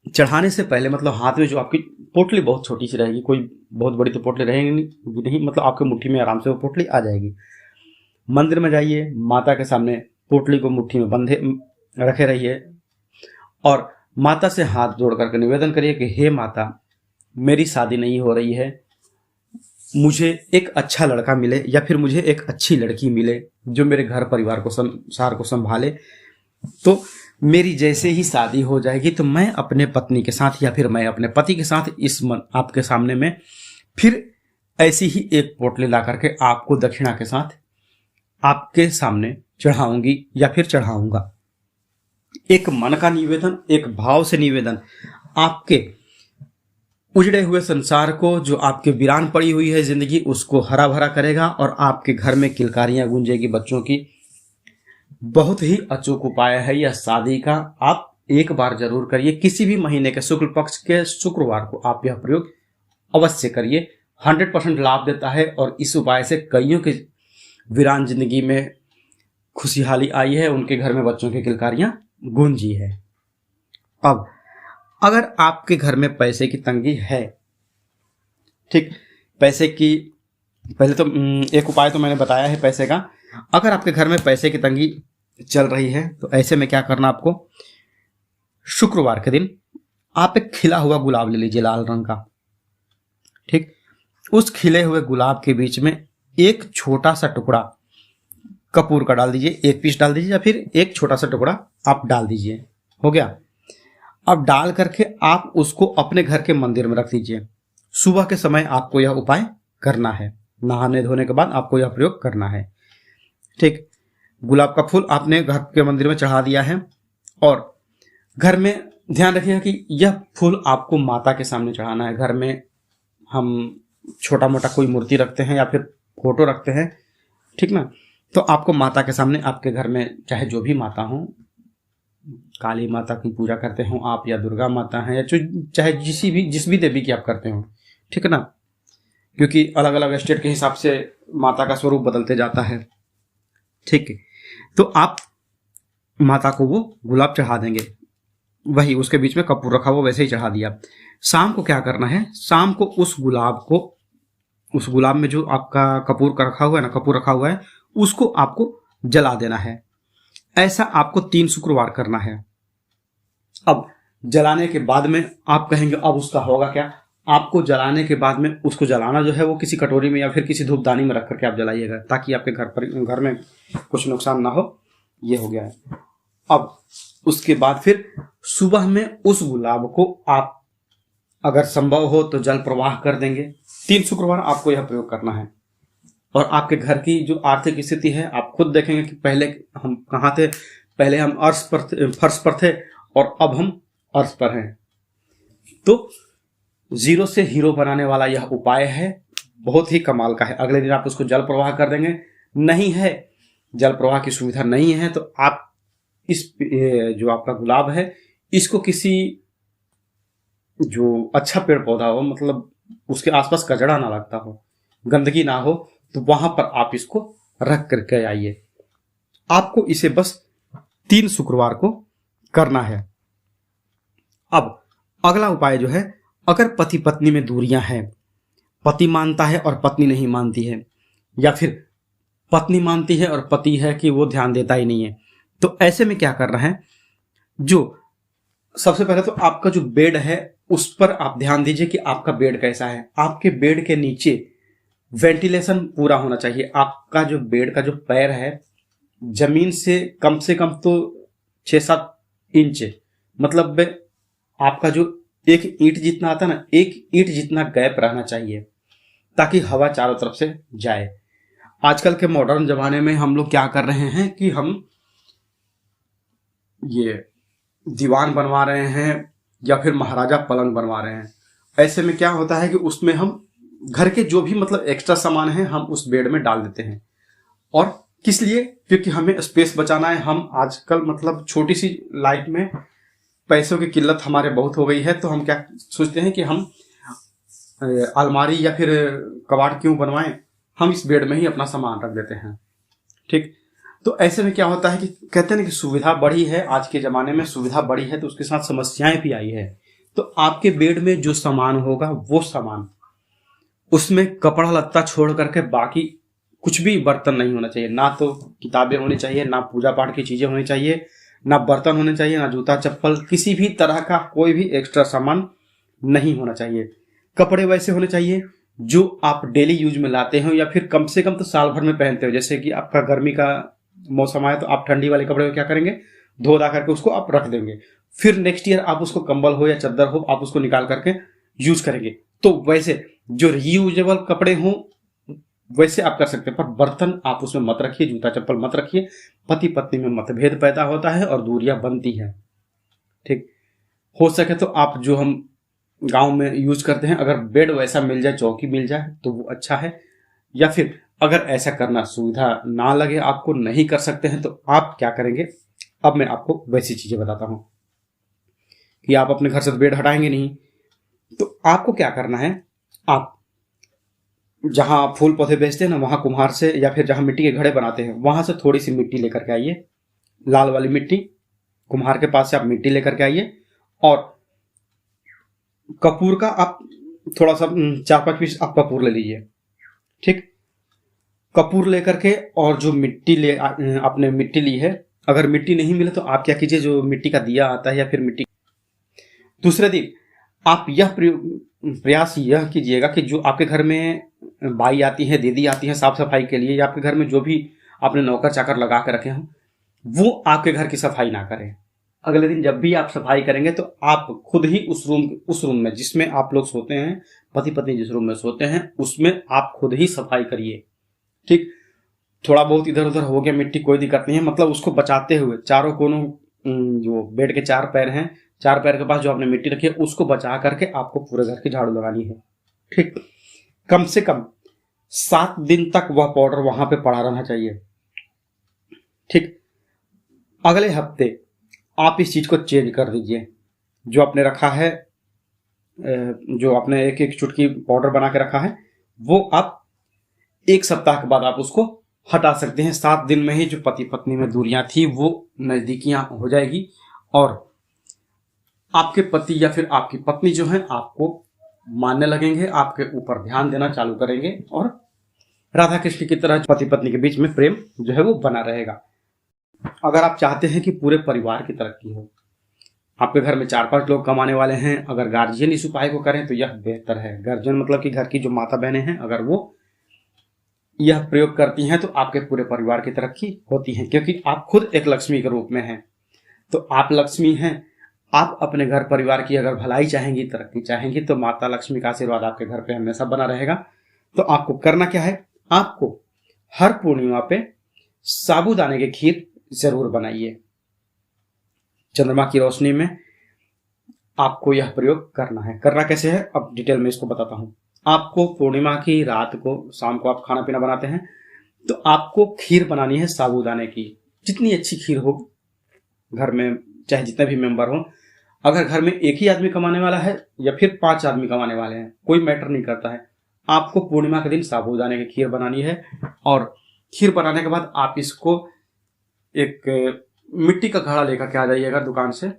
चढ़ाने से पहले, मतलब हाथ में जो आपकी पोटली बहुत छोटी सी रहेगी, कोई बहुत बड़ी तो पोटली रहेगी नहीं, मतलब आपके मुट्ठी में आराम से वो पोटली आ जाएगी। मंदिर में जाइए, माता के सामने पोटली को मुट्ठी में बंधे रखे रहिए, और माता से हाथ जोड़ करके निवेदन करिए कि हे माता, मेरी शादी नहीं हो रही है, मुझे एक अच्छा लड़का मिले या फिर मुझे एक अच्छी लड़की मिले जो मेरे घर परिवार को, संसार को संभाले। तो मेरी जैसे ही शादी हो जाएगी तो मैं अपने पत्नी के साथ या फिर मैं अपने पति के साथ आपके सामने में फिर ऐसी ही एक पोटली ला करके आपको दक्षिणा के साथ आपके सामने चढ़ाऊंगी या फिर चढ़ाऊंगा। एक मन का निवेदन, एक भाव से निवेदन, आपके उजड़े हुए संसार को, जो आपके वीरान पड़ी हुई है जिंदगी, उसको हरा भरा करेगा और आपके घर में किलकारियां गूंजेगी बच्चों की। बहुत ही अचूक उपाय है यह शादी का। आप एक बार जरूर करिए, किसी भी महीने के शुक्ल पक्ष के शुक्रवार को आप यह प्रयोग अवश्य करिए। 100% लाभ देता है और इस उपाय से कईयों के वीरान जिंदगी में खुशहाली आई है, उनके घर में बच्चों की किलकारियां गूंजी है। अब अगर आपके घर में पैसे की तंगी है, ठीक, पैसे की पहले तो एक उपाय तो मैंने बताया है पैसे का। अगर आपके घर में पैसे की तंगी चल रही है तो ऐसे में क्या करना, आपको शुक्रवार के दिन आप एक खिला हुआ गुलाब ले लीजिए, लाल रंग का। ठीक, उस खिले हुए गुलाब के बीच में एक छोटा सा टुकड़ा कपूर का डाल दीजिए, 1 पीस डाल दीजिए या फिर एक छोटा सा टुकड़ा आप डाल दीजिए, हो गया। अब डाल करके आप उसको अपने घर के मंदिर में रख दीजिए। सुबह के समय आपको यह उपाय करना है, नहाने धोने के बाद आपको यह प्रयोग करना है। ठीक, गुलाब का फूल आपने घर के मंदिर में चढ़ा दिया है, और घर में ध्यान रखिएगा कि यह फूल आपको माता के सामने चढ़ाना है। घर में हम छोटा मोटा कोई मूर्ति रखते हैं या फिर फोटो रखते हैं, ठीक ना, तो आपको माता के सामने, आपके घर में चाहे जो भी माता हो, काली माता की पूजा करते हो आप, या दुर्गा माता है, या चाहे जिस भी देवी की आप करते हो, ठीक है ना, क्योंकि अलग अलग स्टेट के हिसाब से माता का स्वरूप बदलते जाता है। ठीक है, तो आप माता को वो गुलाब चढ़ा देंगे, वही उसके बीच में कपूर रखा हुआ वैसे ही चढ़ा दिया। शाम को क्या करना है, शाम को उस गुलाब में जो आपका कपूर का रखा हुआ है ना, कपूर रखा हुआ है, उसको आपको जला देना है। ऐसा आपको 3 शुक्रवार करना है। अब जलाने के बाद में आप कहेंगे अब उसका होगा क्या, आपको जलाने के बाद में उसको जलाना जो है वो किसी कटोरी में या फिर किसी धूपदानी में रख करके आप जलाइएगा, ताकि आपके घर में कुछ नुकसान ना हो। ये हो गया है। अब उसके बाद फिर सुबह में उस गुलाब को आप अगर संभव हो तो जल प्रवाह कर देंगे। 3 शुक्रवार आपको यह प्रयोग करना है। और आपके घर की जो आर्थिक स्थिति है आप खुद देखेंगे कि पहले हम कहाँ थे। पहले हम फर्श पर थे और अब हम अर्श पर हैं। तो 0 से हीरो बनाने वाला यह उपाय है, बहुत ही कमाल का है। अगले दिन आप उसको जल प्रवाह कर देंगे। नहीं है, जल प्रवाह की सुविधा नहीं है, तो आप इस जो आपका गुलाब है इसको किसी जो अच्छा पेड़ पौधा हो, मतलब उसके आसपास कचरा ना लगता हो, गंदगी ना हो, तो वहां पर आप इसको रख करके आइए। आपको इसे बस 3 शुक्रवार को करना है। अब अगला उपाय जो है, अगर पति पत्नी में दूरियां हैं, पति मानता है और पत्नी नहीं मानती है, या फिर पत्नी मानती है और पति है कि वो ध्यान देता ही नहीं है, तो ऐसे में क्या करना है, जो सबसे पहले तो आपका जो बेड है उस पर आप ध्यान दीजिए कि आपका बेड कैसा है। आपके बेड के नीचे वेंटिलेशन पूरा होना चाहिए। आपका जो बेड का जो पैर है जमीन से कम तो 6-7 इंच, मतलब आपका जो एक ईंट जितना आता है ना, एक ईंट जितना गैप रहना चाहिए, ताकि हवा चारों तरफ से जाए। आजकल के मॉडर्न जमाने में हम लोग क्या कर रहे हैं कि हम ये दीवान बनवा रहे हैं या फिर महाराजा पलंग बनवा रहे हैं। ऐसे में क्या होता है कि उसमें हम घर के जो भी मतलब एक्स्ट्रा सामान है हम उस बेड में डाल देते हैं। और किस लिए? क्योंकि हमें स्पेस बचाना है। हम आजकल मतलब छोटी सी लाइफ में पैसों की किल्लत हमारे बहुत हो गई है, तो हम क्या सोचते हैं कि हम अलमारी या फिर कबाड़ क्यों बनवाएं, हम इस बेड में ही अपना सामान रख देते हैं। ठीक, तो ऐसे में क्या होता है कि कहते हैं ना कि सुविधा बढ़ी है, आज के ज़माने में सुविधा बढ़ी है तो उसके साथ समस्याएं भी आई है। तो आपके बेड में जो सामान होगा वो सामान, उसमें कपड़ा लत्ता छोड़ करके बाकी कुछ भी बर्तन नहीं होना चाहिए। ना तो किताबें होनी चाहिए, ना पूजा पाठ की चीज़ें होनी चाहिए, ना बर्तन होने चाहिए, ना जूता चप्पल, किसी भी तरह का कोई भी एक्स्ट्रा सामान नहीं होना चाहिए। कपड़े वैसे होने चाहिए जो आप डेली यूज में लाते हो या फिर कम से कम तो साल भर में पहनते हो। जैसे कि आपका गर्मी का मौसम आया तो आप ठंडी वाले कपड़े को क्या करेंगे, धो धा करके उसको आप रख देंगे। फिर नेक्स्ट ईयर आप उसको कंबल हो या चादर हो आप उसको निकाल करके यूज करेंगे। तो वैसे जो रीयूजेबल कपड़े हों वैसे आप कर सकते हैं, पर बर्तन आप उसमें मत रखिए, जूता चप्पल मत रखिए। पति पत्नी में मतभेद पैदा होता है और दूरियां बनती हैं। ठीक, हो सके तो आप जो हम गांव में यूज करते हैं, अगर बेड वैसा मिल जाए, चौकी मिल जाए तो वो अच्छा है। या फिर अगर ऐसा करना सुविधा ना लगे, आपको नहीं कर सकते हैं, तो आप क्या करेंगे, अब मैं आपको वैसी चीजें बताता हूं कि आप अपने घर से बेड हटाएंगे नहीं, तो आपको क्या करना है, आप जहां फूल पौधे बेचते हैं ना वहां कुम्हार से या फिर जहां मिट्टी के घड़े बनाते हैं वहां से थोड़ी सी मिट्टी लेकर के आइए, लाल वाली मिट्टी। कुम्हार के पास से आप मिट्टी लेकर के आइए और कपूर का आप थोड़ा सा 4-5 पीस आप कपूर ले लीजिए। ठीक, कपूर लेकर के और जो मिट्टी आपने मिट्टी ली है, अगर मिट्टी नहीं मिले तो आप क्या कीजिए, जो मिट्टी का दिया आता है या फिर मिट्टी, दूसरे दिन आप यह प्रयास यह कीजिएगा कि जो आपके घर में बाई आती है, दीदी आती है साफ सफाई के लिए, या आपके घर में जो भी आपने नौकर चाकर लगा के रखे हैं वो आपके घर की सफाई ना करें। अगले दिन जब भी आप सफाई करेंगे तो आप खुद ही उस रूम में जिसमें आप लोग सोते हैं, पति पत्नी जिस रूम में सोते हैं उसमें आप खुद ही सफाई करिए। ठीक, थोड़ा बहुत इधर उधर हो गया मिट्टी कोई दिक्कत नहीं है, मतलब उसको बचाते हुए चारों कोनों जो बेड के 4 पैर हैं, 4 पैर के पास जो आपने मिट्टी रखी है उसको बचा करके आपको पूरे घर की झाड़ू लगानी है। ठीक, कम से कम 7 दिन तक वह पाउडर वहां पे पड़ा रहना चाहिए। ठीक, अगले हफ्ते आप इस चीज को चेंज कर दीजिए। जो आपने रखा है, जो आपने एक एक चुटकी पाउडर बना के रखा है, वो आप 1 सप्ताह के बाद आप उसको हटा सकते हैं। 7 दिन में ही जो पति पत्नी में दूरियां थी वो नजदीकियां हो जाएगी और आपके पति या फिर आपकी पत्नी जो है आपको मानने लगेंगे, आपके ऊपर ध्यान देना चालू करेंगे और राधा कृष्ण की तरह पति पत्नी के बीच में प्रेम जो है वो बना रहेगा। अगर आप चाहते हैं कि पूरे परिवार की तरक्की हो, आपके घर में 4-5 लोग कमाने वाले हैं, अगर गार्जियन इस उपाय को करें तो यह बेहतर है। गार्जियन मतलब कि घर की जो माता बहनें हैं, अगर वो यह प्रयोग करती हैं तो आपके पूरे परिवार की तरक्की होती है, क्योंकि आप खुद एक लक्ष्मी के रूप में हैं। तो आप लक्ष्मी हैं, आप अपने घर परिवार की अगर भलाई चाहेंगी, तरक्की चाहेंगी, तो माता लक्ष्मी का आशीर्वाद आपके घर पे हमेशा बना रहेगा। तो आपको करना क्या है, आपको हर पूर्णिमा पे साबूदाने की खीर जरूर बनाइए। चंद्रमा की रोशनी में आपको यह प्रयोग करना है। करना कैसे है अब डिटेल में इसको बताता हूं। आपको पूर्णिमा की रात को, शाम को आप खाना पीना बनाते हैं, तो आपको खीर बनानी है साबूदाने की। जितनी अच्छी खीर हो घर में, चाहे जितने भी मेंबर हो, अगर घर में एक ही आदमी कमाने वाला है या फिर 5 आदमी कमाने वाले हैं, कोई मैटर नहीं करता है। आपको पूर्णिमा के दिन साबूदाने की खीर बनानी है। और खीर बनाने के बाद आप इसको एक मिट्टी का घड़ा लेकर के आ जाइएगा दुकान से।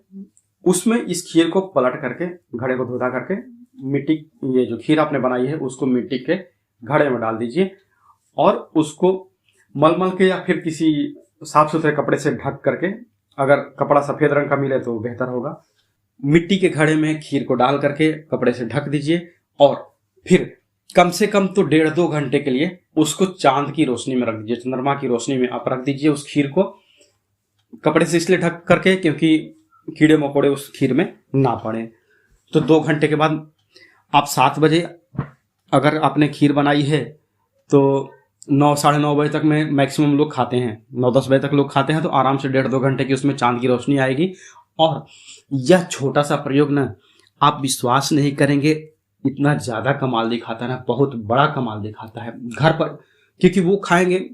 उसमें इस खीर को पलट करके, घड़े को धोधा करके, मिट्टी, ये जो खीर आपने बनाई है उसको मिट्टी के घड़े में डाल दीजिए और उसको मलमल के या फिर किसी साफ सुथरे कपड़े से ढक करके, अगर कपड़ा सफेद रंग का मिले तो बेहतर होगा, मिट्टी के घड़े में खीर को डाल करके कपड़े से ढक दीजिए। और फिर कम से कम तो 1.5-2 घंटे के लिए उसको चांद की रोशनी में रख दीजिए, चंद्रमा की रोशनी में आप रख दीजिए उस खीर को। कपड़े से इसलिए ढक करके क्योंकि कीड़े मकोड़े उस खीर में ना पड़े। तो 2 घंटे के बाद आप 7 बजे अगर आपने खीर बनाई है तो 9-9:30 बजे तक में मैक्सिमम लोग खाते हैं, 9-10 बजे तक लोग खाते हैं, तो आराम से 1.5-2 घंटे की उसमें चांद की रोशनी आएगी। और यह छोटा सा प्रयोग ना, आप विश्वास नहीं करेंगे, इतना ज्यादा कमाल दिखाता है ना, बहुत बड़ा कमाल दिखाता है घर पर। क्योंकि वो खाएंगे,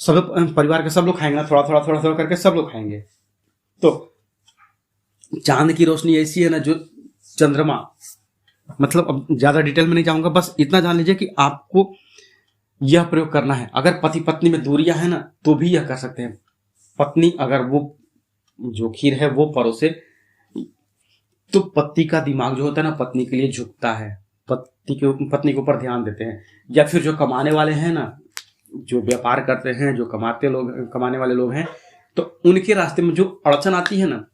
सब परिवार के सब लोग खाएंगे ना, थोड़ा थोड़ा करके सब लोग खाएंगे। तो चांद की रोशनी ऐसी है ना, जो चंद्रमा, मतलब अब ज्यादा डिटेल में नहीं जाऊंगा, बस इतना जान लीजिए कि आपको यह प्रयोग करना है। अगर पति पत्नी में दूरियां है ना, तो भी यह कर सकते हैं। पत्नी अगर वो जो खीर है वो परोसे, तो पति का दिमाग जो होता है ना, पत्नी के लिए झुकता है, पत्नी के ऊपर ध्यान देते हैं। या फिर जो कमाने वाले हैं ना, जो व्यापार करते हैं, जो कमाने वाले लोग हैं, तो उनके रास्ते में जो अड़चन आती है ना,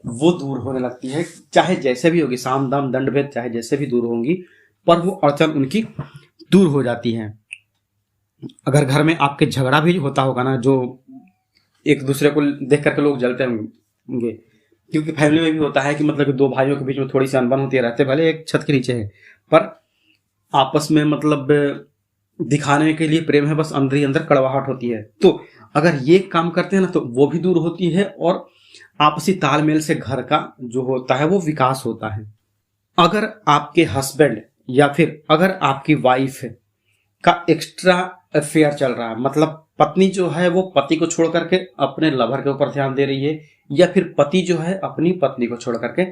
वो दूर होने लगती है। चाहे जैसे भी होगी, साम दाम दंड भेद चाहे जैसे भी दूर होंगी, पर वो अड़चन उनकी दूर हो जाती है। अगर घर में आपके झगड़ा भी होता होगा ना, जो एक दूसरे को देख करके लोग जलते होंगे, क्योंकि फैमिली में भी होता है कि मतलब 2 भाइयों के बीच में थोड़ी सी अनबन होती रहती है, भले एक छत के नीचे है, पर आपस में मतलब दिखाने के लिए प्रेम है, बस अंदर ही अंदर कड़वाहट होती है। तो अगर ये काम करते हैं ना, तो वो भी दूर होती है और आपसी तालमेल से घर का जो होता है वो विकास होता है। अगर आपके हस्बैंड या फिर अगर आपकी वाइफ का एक्स्ट्रा अफेयर चल रहा है, मतलब पत्नी जो है वो पति को छोड़ करके अपने लवर के ऊपर ध्यान दे रही है, या फिर पति जो है अपनी पत्नी को छोड़ करके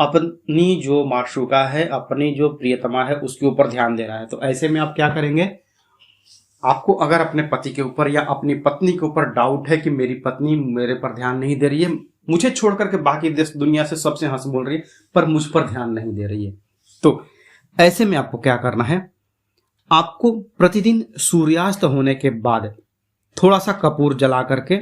अपनी जो माशूका है, अपनी जो प्रियतमा है, उसके ऊपर ध्यान दे रहा है, तो ऐसे में आप क्या करेंगे, आपको अगर अपने पति के ऊपर या अपनी पत्नी के ऊपर डाउट है कि मेरी पत्नी मेरे पर ध्यान नहीं दे रही है, मुझे छोड़ करके बाकी देश दुनिया से सबसे हंस बोल रही है, पर मुझ पर ध्यान नहीं दे रही है, तो ऐसे में आपको क्या करना है, आपको प्रतिदिन सूर्यास्त होने के बाद थोड़ा सा कपूर जला करके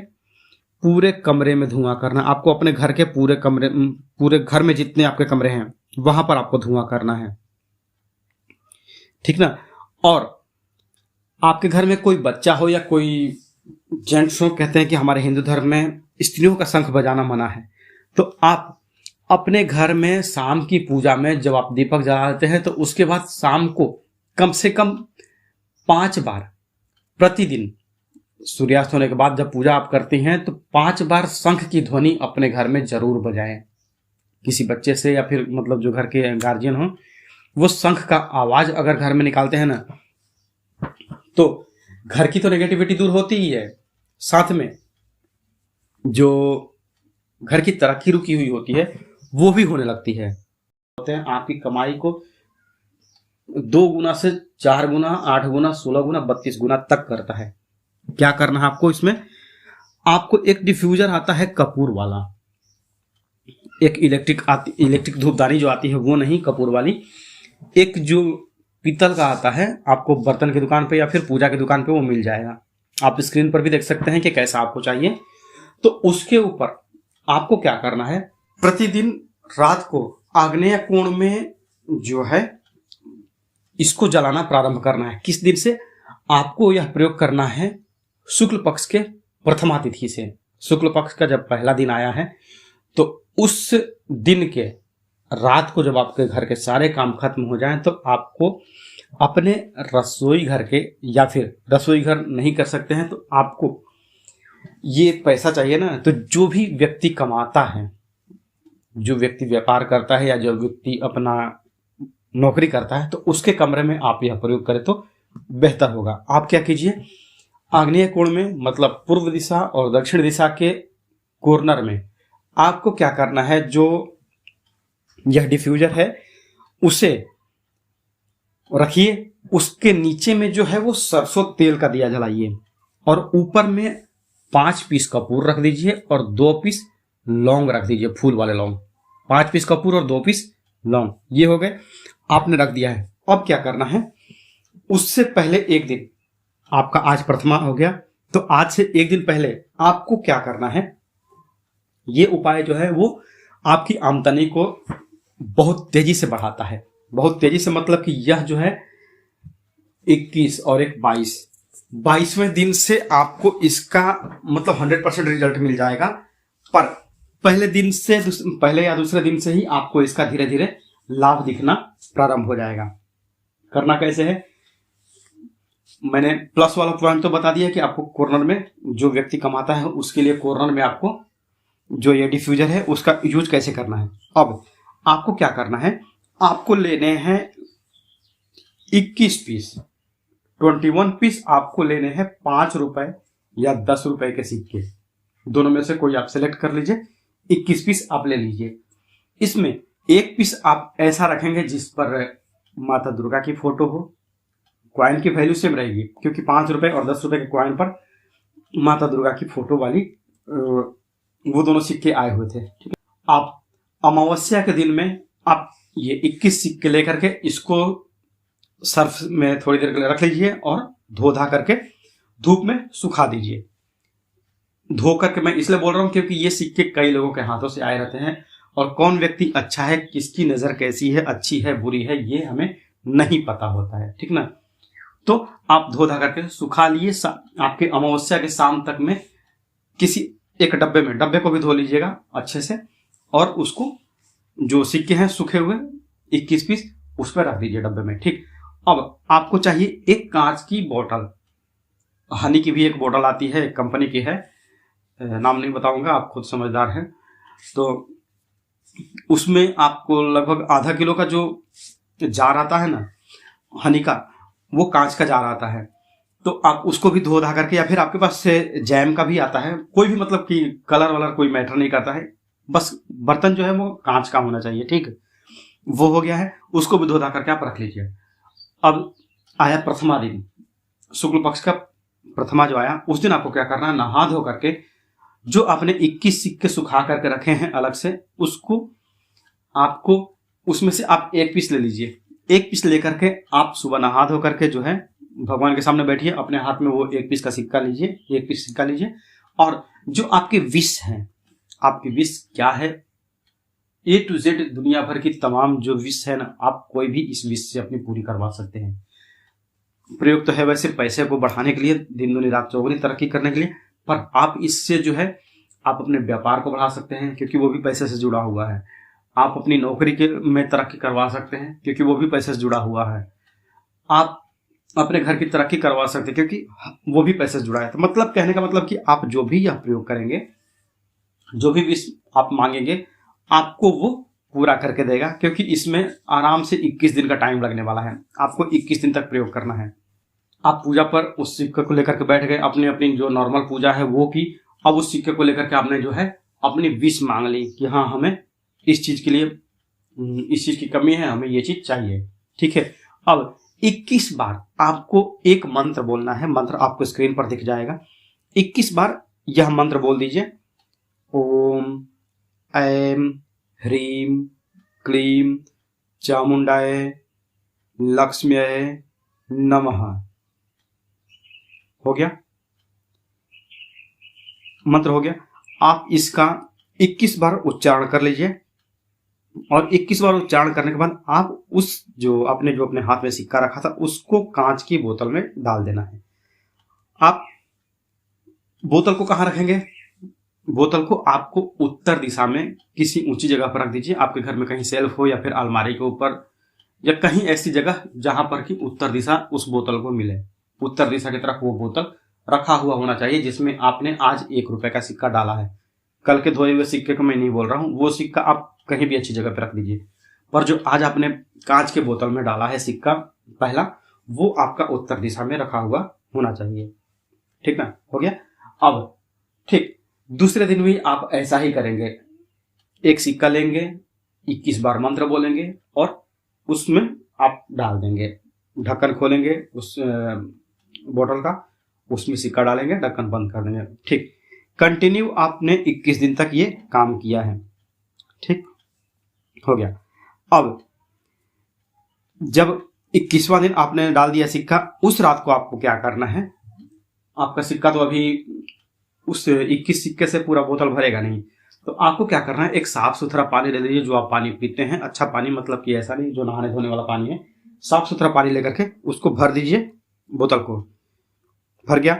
पूरे कमरे में धुआं करना। आपको अपने घर के पूरे घर में जितने आपके कमरे हैं वहां पर आपको धुआं करना है, ठीक ना। और आपके घर में कोई बच्चा हो या कोई जेंट्स हो, कहते हैं कि हमारे हिंदू धर्म में स्त्रियों का शंख बजाना मना है, तो आप अपने घर में शाम की पूजा में जब आप दीपक जलाते हैं, तो उसके बाद शाम को कम से कम 5 बार प्रतिदिन, सूर्यास्त होने के बाद जब पूजा आप करती हैं, तो 5 बार शंख की ध्वनि अपने घर में जरूर बजाएं। किसी बच्चे से या फिर मतलब जो घर के गार्जियन हो, वो शंख का आवाज अगर घर में निकालते हैं ना, तो घर की तो नेगेटिविटी दूर होती ही है, साथ में जो घर की तरक्की रुकी हुई होती है वो भी होने लगती है। होते हैं आपकी कमाई को 2 गुना से 4 गुना, 8 गुना, 16 गुना, 32 गुना तक करता है। क्या करना है आपको इसमें, आपको एक डिफ्यूजर आता है कपूर वाला, एक इलेक्ट्रिक धूपदानी जो आती है वो नहीं, कपूर वाली, एक जो पीतल का आता है, आपको बर्तन की दुकान पे या फिर पूजा की दुकान पे वो मिल जाएगा। आप स्क्रीन पर भी देख सकते हैं कि कैसा आपको चाहिए। तो उसके ऊपर आपको क्या करना है, प्रतिदिन रात को आग्नेय कोण में जो है इसको जलाना प्रारंभ करना है। किस दिन से? आपको यह प्रयोग करना है शुक्ल पक्ष के प्रथमा तिथि से। शुक्ल पक्ष का जब पहला दिन आया है तो उस दिन के रात को जब आपके घर के सारे काम खत्म हो जाएं तो आपको अपने रसोई घर के, या फिर रसोई घर नहीं कर सकते हैं तो आपको ये पैसा चाहिए ना, तो जो भी व्यक्ति कमाता है, जो व्यक्ति व्यापार करता है या जो व्यक्ति अपना नौकरी करता है, तो उसके कमरे में आप यह प्रयोग करें तो बेहतर होगा। आप क्या कीजिए, आग्नेय कोण में मतलब पूर्व दिशा और दक्षिण दिशा के कॉर्नर में आपको क्या करना है, जो यह डिफ्यूजर है उसे रखिए, उसके नीचे में जो है वो सरसों तेल का दिया जलाइए और ऊपर में 5 पीस कपूर रख दीजिए और 2 पीस लौंग रख दीजिए, फूल वाले लौंग। 5 पीस कपूर और 2 पीस लौंग, ये हो गए, आपने रख दिया है। अब क्या करना है, उससे पहले एक दिन, आपका आज प्रथमा हो गया, तो आज से एक दिन पहले आपको क्या करना है, ये उपाय जो है वो आपकी आमदनी को बहुत तेजी से बढ़ाता है। बहुत तेजी से मतलब कि यह जो है 21 और 22, 22वें दिन से आपको इसका मतलब 100% रिजल्ट मिल जाएगा। पर पहले दिन से, पहले या दूसरे दिन से ही आपको इसका धीरे धीरे लाभ दिखना प्रारंभ हो जाएगा। करना कैसे है, मैंने प्लस वाला पॉइंट तो बता दिया कि आपको कॉर्नर में जो व्यक्ति कमाता है उसके लिए कॉर्नर में आपको जो ये डिफ्यूजर है उसका यूज कैसे करना है। अब आपको क्या करना है, आपको लेने हैं 21 पीस, 21 पीस आपको लेने हैं 5 रुपए या 10 रुपए के सिक्के, दोनों में से कोई आप सेलेक्ट कर लीजिए। 21 पीस आप ले लीजिए। इसमें एक पीस आप ऐसा रखेंगे जिस पर माता दुर्गा की फोटो हो, कॉइन की वैल्यू सेम रहेगी क्योंकि 5 रुपए और 10 रुपए के कॉइन पर माता दुर्गा की फोटो वाली वो दोनों सिक्के आए हुए थे। ठीक है, आप अमावस्या के दिन में आप ये 21 सिक्के लेकर के इसको सर्फ में थोड़ी देर के लिए रख लीजिए और धो धा करके धूप में सुखा दीजिए। धो करके मैं इसलिए बोल रहा हूं क्योंकि ये सिक्के कई लोगों के हाथों से आए रहते हैं और कौन व्यक्ति अच्छा है, किसकी नजर कैसी है, अच्छी है बुरी है, ये हमें नहीं पता होता है। ठीक ना, तो आप धो धा करके सुखा लिए। आपके अमावस्या के शाम तक में किसी एक डब्बे में, डब्बे को भी धो लीजिएगा अच्छे से और उसको जो सिक्के हैं सूखे हुए 21 पीस उस पर रख दीजिए डब्बे में। ठीक, अब आपको चाहिए एक कांच की बोतल, हनी की भी एक बोतल आती है, कंपनी की है, नाम नहीं बताऊंगा, आप खुद समझदार हैं। तो उसमें आपको लगभग आधा किलो का जो जार आता है ना हनी का, वो कांच का जार आता है, तो आप उसको भी धो धा करके, या फिर आपके पास से जैम का भी आता है, कोई भी मतलब कि कलर वलर कोई मैटर नहीं करता है, बस बर्तन जो है वो कांच का होना चाहिए। ठीक, वो हो गया है, उसको भी धो धा करके आप रख लीजिए। अब आया प्रथमा दिन, शुक्ल पक्ष का प्रथमा जो आया, उस दिन आपको क्या करना है, नहा धो करके जो आपने 21 सिक्के सुखा करके रखे हैं अलग से, उसको आपको उसमें से आप एक पीस ले लीजिए। एक पीस लेकर के आप सुबह नहा धो करके जो है भगवान के सामने बैठिए, अपने हाथ में वो एक पीस का सिक्का लीजिए, एक पीस सिक्का लीजिए और जो आपके विश हैं, आपकी विश क्या है, A to Z दुनिया भर की तमाम जो विश है ना, आप कोई भी इस विश से अपनी पूरी करवा सकते हैं। प्रयोग तो है वैसे पैसे को बढ़ाने के लिए, दिन दुनी रात चौगुनी तरक्की करने के लिए, पर आप इससे जो है आप अपने व्यापार को बढ़ा सकते हैं क्योंकि वो भी पैसे से जुड़ा हुआ है। आप अपनी नौकरी के में तरक्की करवा सकते हैं क्योंकि वो भी पैसे से जुड़ा हुआ है। आप अपने घर की तरक्की करवा सकते हैं क्योंकि वो भी पैसे से जुड़ा है। तो मतलब कहने का मतलब कि आप जो भी यह प्रयोग करेंगे, जो भी विश आप मांगेंगे, आपको वो पूरा करके देगा क्योंकि इसमें आराम से 21 दिन का टाइम लगने वाला है। आपको 21 दिन तक प्रयोग करना है। आप पूजा पर उस सिक्के को लेकर के बैठ गए, अपनी अपनी जो नॉर्मल पूजा है वो की, अब उस सिक्के को लेकर के आपने जो है अपनी विश मांग ली कि हाँ हमें इस चीज के लिए, इस चीज की कमी है, हमें ये चीज चाहिए। ठीक है, अब 21 बार आपको एक मंत्र बोलना है। मंत्र आपको स्क्रीन पर दिख जाएगा। 21 बार यह मंत्र बोल दीजिए, ओम ऐं ह्रीं क्लीं चामुंडाय लक्ष्म्यै नमः। हो गया, मंत्र हो गया। आप इसका 21 बार उच्चारण कर लीजिए। और 21 बार उच्चारण करने के बाद आप उस जो अपने हाथ में सिक्का रखा था उसको कांच की बोतल में डाल देना है। आप बोतल को कहाँ रखेंगे? बोतल को आपको उत्तर दिशा में किसी ऊंची जगह पर रख दीजिए। आपके घर में कहीं सेल्फ हो या फिर अलमारी के ऊपर या कहीं ऐसी जगह जहां पर कि उत्तर दिशा उस बोतल को मिले। उत्तर दिशा की तरफ वो बोतल रखा हुआ होना चाहिए जिसमें आपने आज 1 रुपए का सिक्का डाला है। कल के धोए हुए सिक्के को मैं नहीं बोल रहा हूं, वो सिक्का आप कहीं भी अच्छी जगह पर रख दीजिए, पर जो आज आपने कांच के बोतल में डाला है सिक्का पहला, वो आपका उत्तर दिशा में रखा हुआ होना चाहिए। ठीक ना, हो गया। अब ठीक दूसरे दिन भी आप ऐसा ही करेंगे। एक सिक्का लेंगे, 21 बार मंत्र बोलेंगे और उसमें आप डाल देंगे। ढक्कन खोलेंगे उस बोतल का, उसमें सिक्का डालेंगे, ढक्कन बंद कर देंगे। ठीक, कंटिन्यू आपने 21 दिन तक ये काम किया है। ठीक हो गया। अब जब 21वां दिन आपने डाल दिया सिक्का, उस रात को आपको क्या करना है? आपका सिक्का तो अभी उस 21 सिक्के से पूरा बोतल भरेगा नहीं, तो आपको क्या करना है? एक साफ सुथरा पानी ले लीजिए, जो आप पानी पीते हैं। अच्छा पानी मतलब कि ऐसा नहीं जो नहाने धोने वाला पानी है, साफ सुथरा पानी लेकर के उसको भर दीजिए। बोतल को भर गया।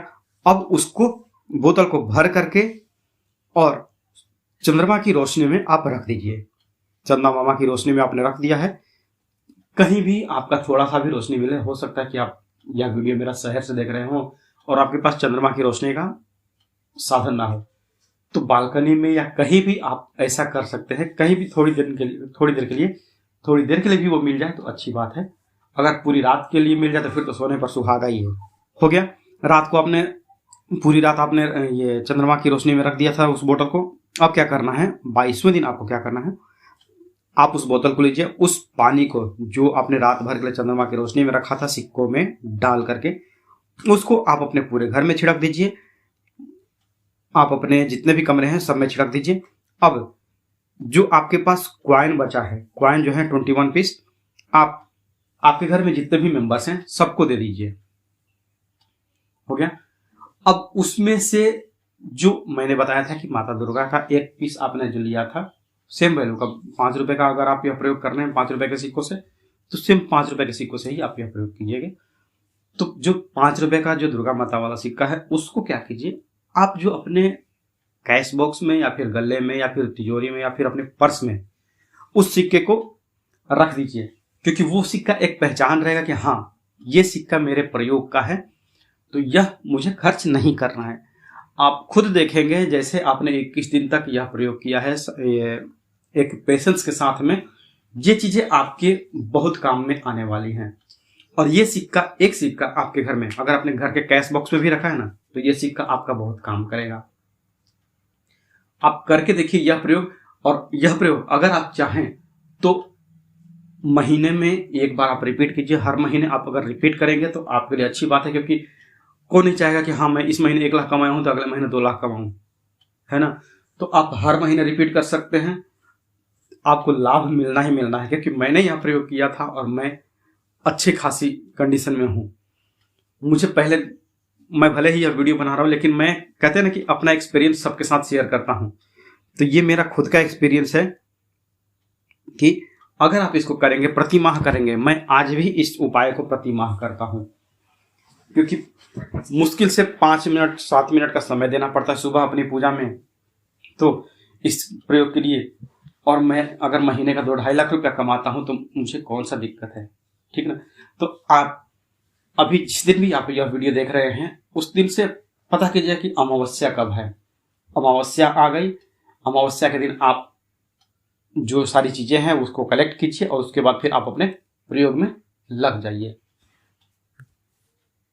अब उसको बोतल को भर करके और चंद्रमा की रोशनी में आप रख दीजिए। चंद्रमा की रोशनी में आपने रख दिया है। कहीं भी आपका थोड़ा सा भी रोशनी मिले, हो सकता है कि आप यह वीडियो मेरा शहर से देख रहे हो और आपके पास चंद्रमा की रोशनी का साधन ना हो, तो बालकनी में या कहीं भी आप ऐसा कर सकते हैं। कहीं भी थोड़ी देर के लिए भी वो मिल जाए तो अच्छी बात है। अगर पूरी रात के लिए मिल जाए तो फिर तो सोने पर सुहागा ही है। हो गया। रात को आपने पूरी रात आपने ये चंद्रमा की रोशनी में रख दिया था उस बोतल को। अब क्या करना है? 22वें दिन आपको क्या करना है? आप उस बोतल को लीजिए, उस पानी को जो आपने रात भर के लिए चंद्रमा की रोशनी में रखा था सिक्कों में डाल करके, उसको आप अपने पूरे घर में छिड़क दीजिए। आप अपने जितने भी कमरे हैं सब में छिड़क दीजिए। अब जो आपके पास क्वाइन बचा है, क्वाइन जो है 21 पीस, आप आपके घर में जितने भी मेंबर्स हैं सबको दे दीजिए। हो गया। अब उसमें से जो मैंने बताया था कि माता दुर्गा का 1 पीस आपने जो लिया था सेम वैल्यू का 5 रुपए का, अगर आप यह प्रयोग कर रहे हैं 5 रुपए के सिक्कों से, तो सेम 5 रुपए के सिक्कों से ही आप यह प्रयोग कीजिएगा। तो जो 5 रुपए का जो दुर्गा माता वाला सिक्का है उसको क्या कीजिए, आप जो अपने कैश बॉक्स में या फिर गले में या फिर तिजोरी में या फिर अपने पर्स में उस सिक्के को रख दीजिए, क्योंकि वो सिक्का एक पहचान रहेगा कि हाँ ये सिक्का मेरे प्रयोग का है, तो यह मुझे खर्च नहीं करना है। आप खुद देखेंगे जैसे आपने 21 दिन तक यह प्रयोग किया है एक पेशेंस के साथ में, ये चीजें आपके बहुत काम में आने वाली हैं। और ये सिक्का, एक सिक्का आपके घर में अगर अपने घर के कैश बॉक्स में भी रखा है ना, तो ये सिक्का आपका बहुत काम करेगा। आप करके देखिए यह प्रयोग। और यह प्रयोग अगर आप चाहें तो महीने में 1 बार आप रिपीट कीजिए। हर महीने आप अगर रिपीट करेंगे तो आपके लिए अच्छी बात है, क्योंकि कौन नहीं चाहेगा कि हाँ मैं इस महीने 1 लाख कमाया हूं तो अगले महीने 2 लाख कमाऊं, है ना। तो आप हर महीने रिपीट कर सकते हैं, आपको लाभ मिलना ही मिलना है, क्योंकि मैंने यह प्रयोग किया था और मैं अच्छी खासी कंडीशन में हूं। मुझे पहले, मैं भले ही यह वीडियो बना रहा हूं लेकिन मैं, कहते हैं ना कि अपना एक्सपीरियंस सबके साथ शेयर करता हूं, तो ये मेरा खुद का एक्सपीरियंस है कि अगर आप इसको करेंगे, प्रति माह करेंगे, मैं आज भी इस उपाय को प्रति माह करता हूं, क्योंकि मुश्किल से 5 मिनट 7 मिनट का समय देना पड़ता है सुबह अपनी पूजा में, तो इस प्रयोग के लिए। और मैं अगर महीने का 2-2.5 लाख रुपया कमाता हूं तो मुझे कौन सा दिक्कत है, ठीक ना। तो आप अभी जिस दिन भी आप यह वीडियो देख रहे हैं उस दिन से पता कीजिए कि अमावस्या कब है। अमावस्या आ गई, अमावस्या के दिन आप जो सारी चीजें हैं उसको कलेक्ट कीजिए और उसके बाद फिर आप अपने प्रयोग में लग जाइए।